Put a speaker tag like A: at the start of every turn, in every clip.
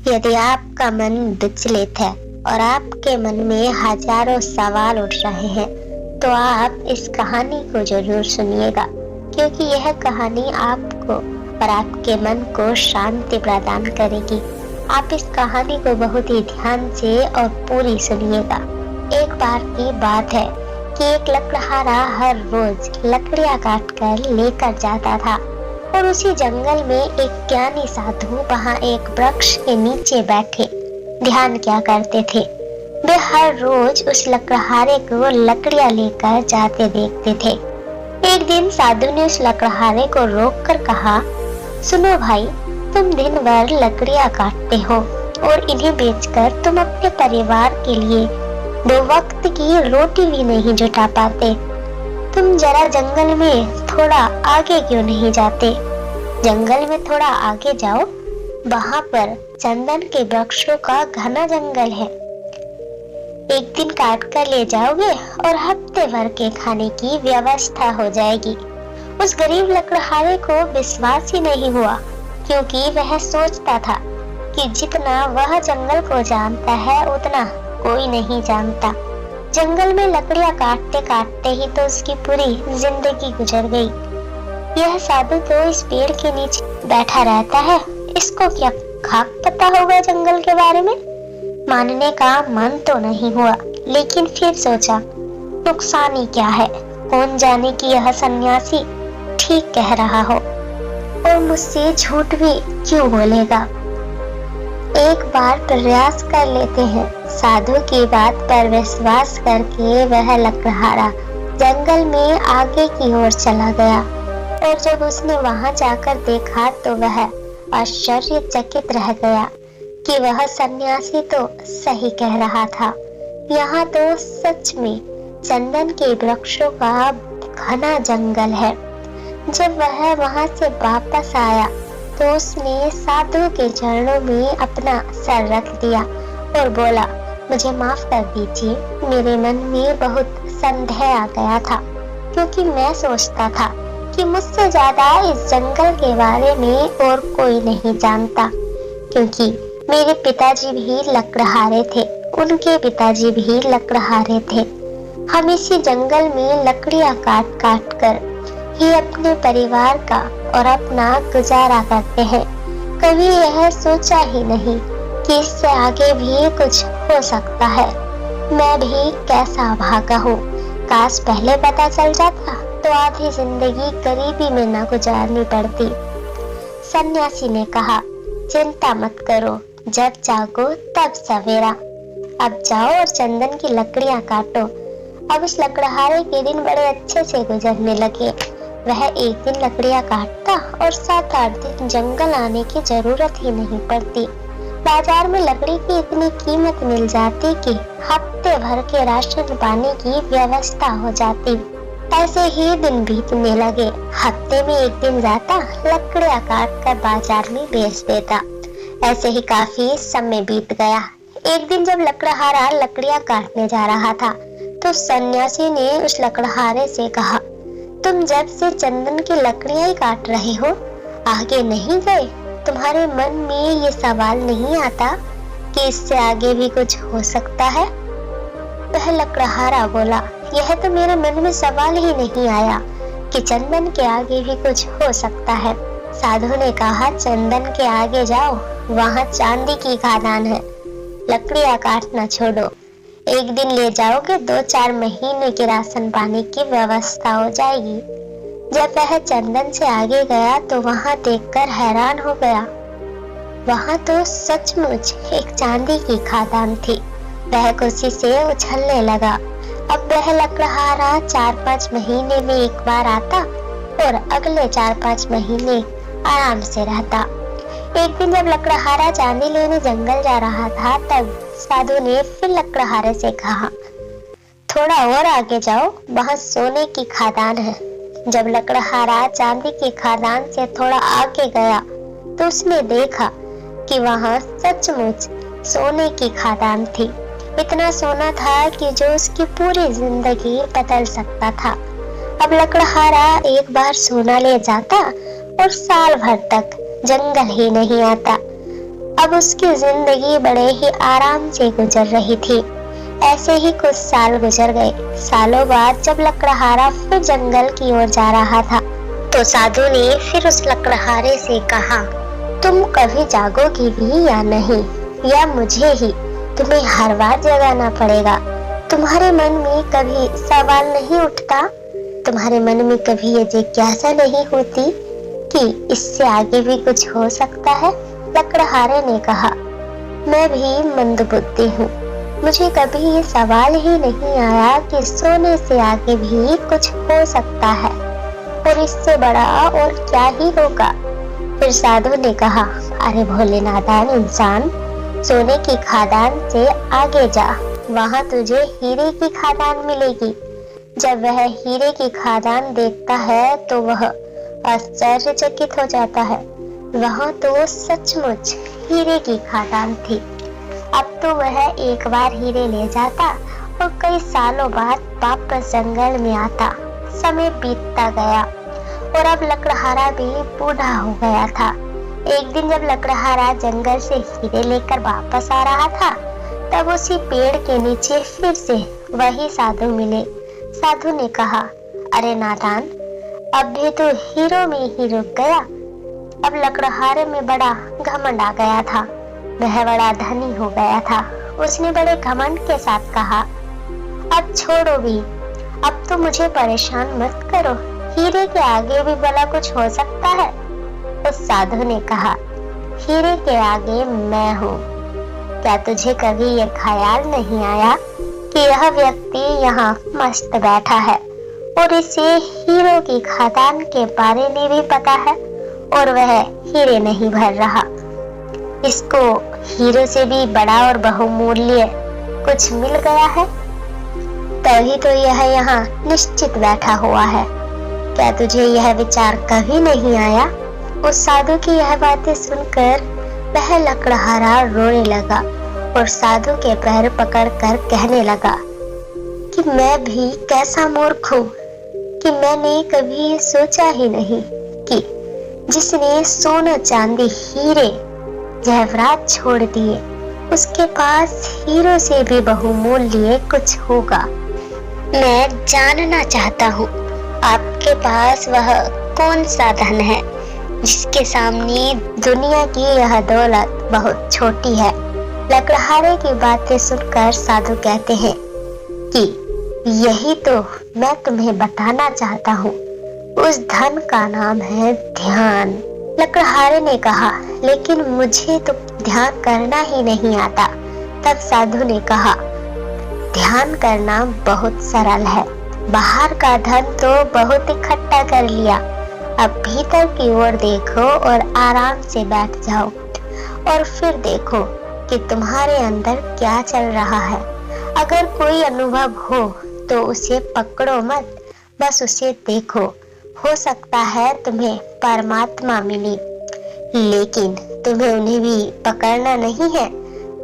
A: यदि आपका मन विचलित है और आपके मन में हजारों सवाल उठ रहे हैं, तो आप इस कहानी को जरूर सुनिएगा, क्योंकि यह कहानी आपको और आपके मन को शांति प्रदान करेगी। आप इस कहानी को बहुत ही ध्यान से और पूरी सुनिएगा। एक बार की बात है कि एक लकड़हारा हर रोज लकड़ियां काट कर लेकर जाता था और उसी जंगल में एक ज्ञानी साधु वहां एक वृक्ष के नीचे बैठे ध्यान किया करते थे। वे हर रोज उस लकड़हारे को लकड़ियां लेकर जाते देखते थे। एक दिन साधु ने उस लकड़हारे को रोककर कहा, सुनो भाई, तुम दिन भर लकड़ियां काटते हो और इन्हें बेचकर तुम अपने परिवार के लिए 2 वक्त की रोटी भी नहीं जुटा पाते। तुम जरा जंगल में थोड़ा आगे क्यों नहीं जाते? जंगल में थोड़ा आगे जाओ, वहां पर चंदन के वृक्षों का घना जंगल है। एक दिन काट कर ले जाओगे और हफ्ते भर के खाने की व्यवस्था हो जाएगी। उस गरीब लकड़हारे को विश्वास ही नहीं हुआ, क्योंकि वह सोचता था कि जितना वह जंगल को जानता है उतना कोई नहीं जानता। जंगल में लकड़ियां काटते काटते ही तो उसकी पूरी जिंदगी गुजर गई। यह साधु तो इस पेड़ के नीचे बैठा रहता है, इसको क्या खाक पता होगा जंगल के बारे में? मानने का मन तो नहीं हुआ, लेकिन फिर सोचा, नुकसान ही क्या है? कौन जाने कि यह सन्यासी ठीक कह रहा हो और मुझसे झूठ भी क्यों बोलेगा। एक बार प्रयास कर लेते हैं। साधु की बात पर विश्वास करके वह लकड़हारा जंगल में आगे की ओर चला गया और जब उसने वहां जाकर देखा तो वह आश्चर्यचकित रह गया कि वह सन्यासी तो सही कह रहा था। यहाँ तो सच में चंदन के वृक्षों का घना जंगल है। जब वह वहां से वापस आया तो उसने साधु के चरणों में अपना सर रख दिया और बोला, मुझे माफ कर दीजिए, मेरे मन में बहुत संदेह आ गया था, क्योंकि मैं सोचता था कि मुझसे ज्यादा इस जंगल के बारे में और कोई नहीं जानता, क्योंकि मेरे पिताजी भी लकड़हारे थे, उनके पिताजी भी लकड़हारे थे। हम इसी जंगल में लकड़ियां काट काट कर ही अपने परिवार का और अपना गुजारा करते हैं। कभी यह सोचा ही नहीं कि इससे आगे भी कुछ हो सकता है। मैं भी कैसा भागा हूँ, काश पहले पता चल जाता तो आधी जिंदगी गरीबी में न गुजारनी पड़ती। सन्यासी ने कहा, चिंता मत करो, जब जागो तब सवेरा। अब जाओ और चंदन की लकड़ियां काटो। अब उस लकड़हारे के दिन बड़े अच्छे से गुजरने लगे। वह एक दिन लकड़ियां काटता और 7-8 दिन जंगल आने की जरूरत ही नहीं पड़ती। बाजार में लकड़ी की इतनी कीमत मिल जाती कि हफ्ते भर के राशन पानी की व्यवस्था हो जाती। ऐसे ही दिन बीतने लगे। हफ्ते में एक दिन जाता, लकड़ियां काट कर बाजार में बेच देता। ऐसे ही काफी समय बीत गया। एक दिन जब लकड़हारा लकड़ियां काटने जा रहा था तो सन्यासी ने उस लकड़हारे से कहा, तुम जब से चंदन की लकड़ियां ही काट रहे हो, आगे नहीं गए? तुम्हारे मन में ये सवाल नहीं आता कि इससे आगे भी कुछ हो सकता है? वह लकड़हारा बोला, यह तो मेरे मन में सवाल ही नहीं आया कि चंदन के आगे भी कुछ हो सकता है। साधु ने कहा, चंदन के आगे जाओ, वहाँ चांदी की खदान है। लकड़ियां काटना छोड़ो, एक दिन ले जाओगे 2-4 महीने के राशन पानी की व्यवस्था हो जाएगी। जब वह चंदन से आगे गया तो वहां देखकर हैरान हो गया। वहां तो सचमुच एक चांदी की खदान थी। वह खुशी से उछलने लगा। अब वह लकड़हारा 4-5 महीने में एक बार आता और अगले 4-5 महीने आराम से रहता। एक दिन जब लकड़हारा चांदी लेने जंगल जा रहा था तब साधु ने फिर लकड़हारे से कहा, थोड़ा और आगे जाओ, वहाँ सोने की खदान है। जब लकड़हारा चांदी की खदान से थोड़ा आगे गया तो उसने देखा कि वहाँ सचमुच सोने की खदान थी। इतना सोना था कि जो उसकी पूरी जिंदगी बदल सकता था। अब लकड़हारा एक बार सोना ले जाता और साल भर तक जंगल ही नहीं आता। अब उसकी जिंदगी बड़े ही आराम से गुजर रही थी। ऐसे ही कुछ साल गुजर गए। सालों बाद जब लकड़हारा फिर जंगल की ओर जा रहा था तो साधु ने फिर उस लकड़हारे से कहा, तुम कभी जागोगी भी या नहीं, या मुझे ही तुम्हें हर बार जगाना पड़ेगा। तुम्हारे मन में कभी सवाल नहीं उठता, तुम्हारे मन में कभी ये जिज्ञासा नहीं होती कि इससे आगे भी कुछ हो सकता है? लकड़हारे ने कहा, मैं भी मंदबुद्धि हूँ, मुझे कभी ये सवाल ही नहीं आया कि सोने से आगे भी कुछ हो सकता है, और इससे बड़ा और क्या ही होगा। फिर साधु ने कहा, अरे भोले नादान इंसान, सोने की खादान से आगे जा, वहां तुझे हीरे की खादान मिलेगी। जब वह हीरे की खादान देखता है तो वह आश्चर्यचकित हो जाता है। वहां तो सचमुच हीरे की खादान थी। अब तो वह एक बार हीरे ले जाता और कई सालों बाद वापस जंगल में आता। समय बीतता गया और अब लकड़हारा भी बूढ़ा हो गया था। एक दिन जब लकड़हारा जंगल से हीरे लेकर वापस आ रहा था तब उसी पेड़ के नीचे फिर से वही साधु मिले। साधु ने कहा, अरे नादान, अब भी तो हीरो में ही रुक गया। अब लकड़हारे में बड़ा घमंड आ गया था। वह बड़ा धनी हो गया था। उसने बड़े घमंड के साथ कहा, अब छोड़ो भी, अब तो मुझे परेशान मत करो, हीरे के आगे भी भला कुछ हो सकता है। उस साधु ने कहा, हीरे के आगे मैं हूँ। क्या तुझे कभी ये ख्याल नहीं आया कि यह व्यक्ति यहाँ मस्त बैठा है और इसे हीरो की खादान के बारे में भी पता है और वह हीरे नहीं भर रहा। इसको हीरे से भी बड़ा और बहुमूल्य कुछ मिल गया है, तभी तो यह यहाँ निश्चित बैठा हुआ है। क्या तुझे यह विचार कभी नहीं आया? उस साधु की यह बातें सुनकर वह लकड़हारा रोने लगा और साधु के पैर पकड़कर कहने लगा कि मैं भी कैसा मूर्ख हूँ कि मैंने कभी सोचा ही नहीं कि जिसने सोना चांदी हीरे जवाहरात छोड़ दिए उसके पास हीरो से भी बहुमूल्य कुछ होगा। मैं जानना चाहता हूँ आपके पास वह कौन सा धन है जिसके सामने दुनिया की यह दौलत बहुत छोटी है। लकड़हारे की बातें सुनकर साधु कहते हैं कि यही तो मैं तुम्हें बताना चाहता हूँ। उस धन का नाम है ध्यान। लकड़हारे ने कहा, लेकिन मुझे तो ध्यान करना ही नहीं आता। तब साधु ने कहा, ध्यान करना बहुत सरल है। बाहर का धन तो बहुत इकट्ठा कर लिया, अब भीतर की ओर देखो और आराम से बैठ जाओ और फिर देखो कि तुम्हारे अंदर क्या चल रहा है। अगर कोई अनुभव हो तो उसे पकड़ो मत, बस उसे देखो। हो सकता है तुम्हें परमात्मा मिले, लेकिन तुम्हें उन्हें भी पकड़ना नहीं है।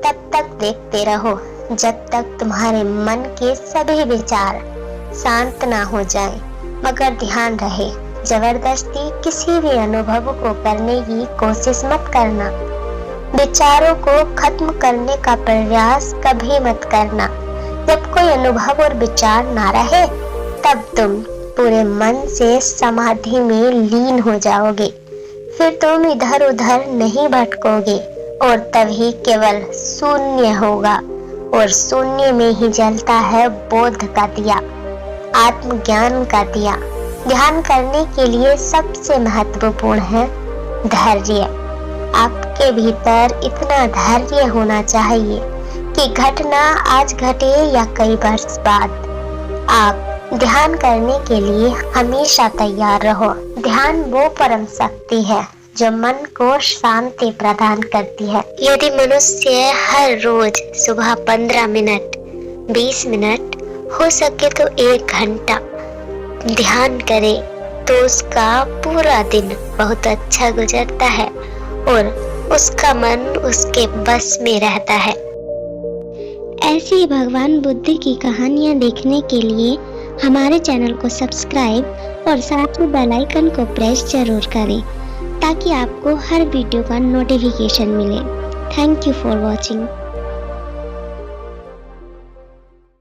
A: तब तक देखते रहो जब तक तुम्हारे मन के सभी विचार शांत ना हो जाएं। मगर ध्यान रहे, जबरदस्ती किसी भी अनुभव को करने की कोशिश मत करना। विचारों को खत्म करने का प्रयास कभी मत करना। जब कोई अनुभव और विचार ना रहे तब तुम पूरे मन से समाधि में लीन हो जाओगे। फिर तुम इधर उधर नहीं भटकोगे और तभी केवल शून्य होगा, और शून्य में ही जलता है बोध का दिया, आत्मज्ञान का दिया। ध्यान करने के लिए सबसे महत्वपूर्ण है धैर्य। आपके भीतर इतना धैर्य होना चाहिए कि घटना आज घटे या कई वर्ष बाद, आप ध्यान करने के लिए हमेशा तैयार रहो। ध्यान वो परम शक्ति है जो मन को शांति प्रदान करती है। यदि मनुष्य हर रोज सुबह 15 मिनट, 20 मिनट, हो सके तो 1 घंटा ध्यान करे तो उसका पूरा दिन बहुत अच्छा गुजरता है और उसका मन उसके बस में रहता है। ऐसी ही भगवान बुद्ध की कहानियाँ देखने के लिए हमारे चैनल को सब्सक्राइब और साथ में बेल आइकन को प्रेस जरूर करें ताकि आपको हर वीडियो का नोटिफिकेशन मिले। Thank you for watching.